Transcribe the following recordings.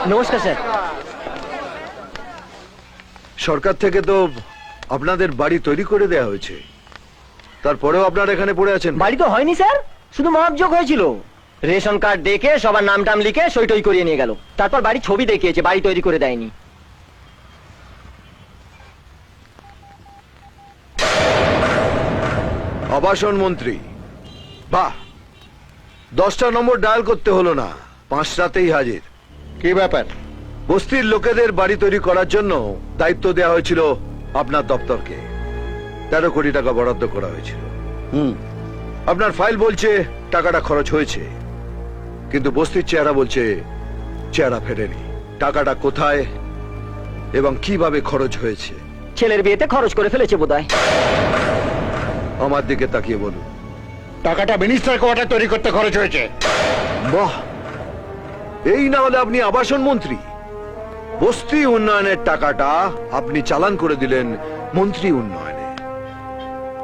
নমস্কার স্যার। সরকার থেকে তো আপনাদের বাড়ি তৈরি করে দেয়া হয়েছে, তারপরেও আপনারা এখানে পড়ে আছেন। বাড়ি তো হয়নি স্যার, শুধু মহাবযোগ হয়েছিল। রেশন কার্ড দেখে সবার নাম টাম লিখে সই টই করিয়ে নিয়ে গেল, তারপর বাড়ি ছবি দেখিয়েছে, বাড়ি তৈরি করে দেয়নি। আবাসন মন্ত্রী, বাহ, 10টা নম্বর ডায়াল করতে হলো না, 5টাতেই হাজির। কি ব্যাপার? বস্তির লোকেদের বাড়ি তৈরি করার জন্য দায়িত্ব দেওয়া হয়েছিল আপনার দপ্তরকে। 13 কোটি টাকা বরাদ্দ করা হয়েছিল। আপনার ফাইল বলছে টাকাটা খরচ হয়েছে, কিন্তু বস্তির চেহারা বলছে চেহারা ফেরেনি। টাকাটা কোথায় এবং কিভাবে খরচ হয়েছে? ছেলের বিয়েতে খরচ করে ফেলেছে বোধহয়। আমার দিকে তাকিয়ে বলুন। টাকাটা মিনিস্টার কোয়ার্টার তৈরি করতে খরচ হয়েছে। বাহ, এই না হলে আপনি আবাসন মন্ত্রী। বস্তি উন্নয়নের টাকাটা আপনি চালান করে দিলেন মন্ত্রী উন্নয়নে।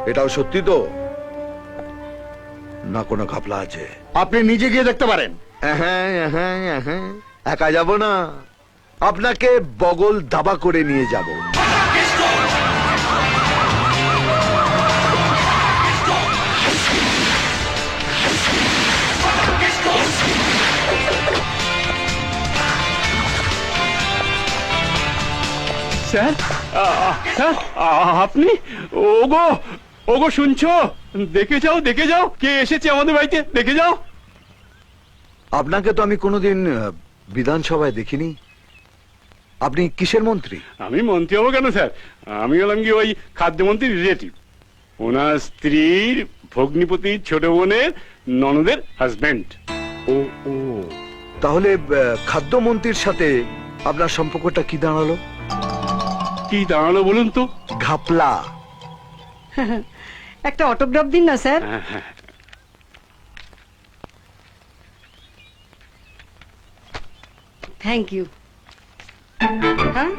এটাও সত্যি তো না কোনো ঘাপলা আছে? আপনি নিজে গিয়ে দেখতে পারেন। হ্যাঁ, একা যাব না, আপনাকে বগল দাবা করে নিয়ে যাব। স্যার, স্যার, আপনি? ওগো, ওগো, শুনছো? দেখে যাও, দেখে যাও, কে এসেছে আমাদের বাড়িতে, দেখে যাও। আপনাকে তো আমি কোনোদিন বিধানসভায় দেখিনি। আপনি কিসের মন্ত্রী? আমি মন্ত্রী হবো কেন স্যার? আমি হলাম কি ওই খাদ্যমন্ত্রীর রিলেটিভ। ওনার স্ত্রীর ভগ্নিপতির ছোট বোনের ননদের হাজবেন্ড। ও ও, তাহলে খাদ্যমন্ত্রীর সাথে আপনার সম্পর্কটা কি দাঁড়ালো? কি দাঁড়ালো বলুন তো? ঘাপলা। একটা অটোগ্রাফ দিন না স্যার। Thank you. হ্যাঁ,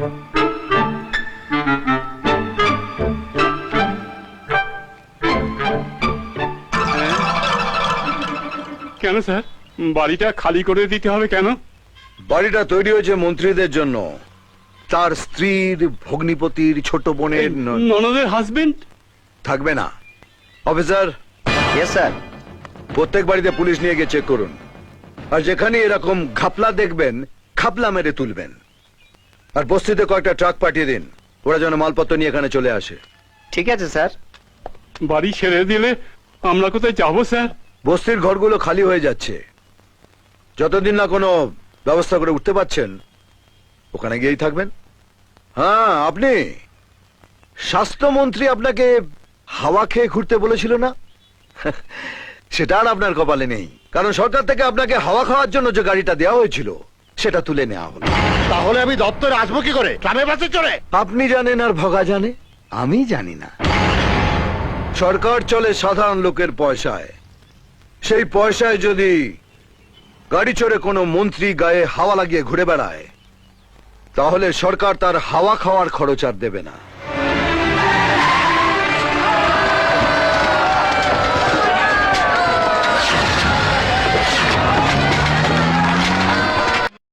কেন স্যার, বাড়িটা খালি করে দিতে হবে কেন? বাড়িটা তৈরি হয়েছে মন্ত্রীদের জন্য, তার স্ত্রীর ভগ্নিপতির ছোট বোনের ননদের হাজবেন্ড থাকবে না। Officer, yes sir. প্রত্যেক বাড়িতে পুলিশ নিয়ে গিয়ে চেক করুন, আর যেখানে এরকম ঘাপলা দেখবেন খাপলা মেরে তুলবেন। আর বস্তিতে কয়েকটা ট্রাক পাঠিয়ে দিন, ওরা যেন মালপত্র নিয়ে এখানে চলে আসে। ঠিক আছে স্যার। বাড়ি ছেড়ে দিলে আমরা কোথায় যাবো স্যার? বস্তির ঘরগুলো খালি হয়ে যাচ্ছে, যতদিন না কোনো ব্যবস্থা করে উঠতে পারছেন ওখানে গিয়েই থাকবেন। হ্যাঁ, আপনি স্বাস্থ্যমন্ত্রী আপনাকে হাওয়া খেয়ে ঘুরতে বলেছিল না? সেটা আর আপনার কপালে নেই, কারণ সরকার থেকে আপনাকে হাওয়া খাওয়ার জন্য যে গাড়িটা দেওয়া হয়েছিল সেটা তুলে নেওয়া হলো। তাহলে আমি দপ্তরে আসবো কি করে? ট্রামের বাসে চড়ে? আপনি জানেন আর ভগা জানে, আমি জানি না। সরকার চলে সাধারণ লোকের পয়সায়। সেই পয়সায় যদি গাড়ি চড়ে কোনো মন্ত্রী গায়ে হাওয়া লাগিয়ে ঘুরে বেড়ায়, তাহলে সরকার তার হাওয়া খাওয়ার খরচ আর দেবে না।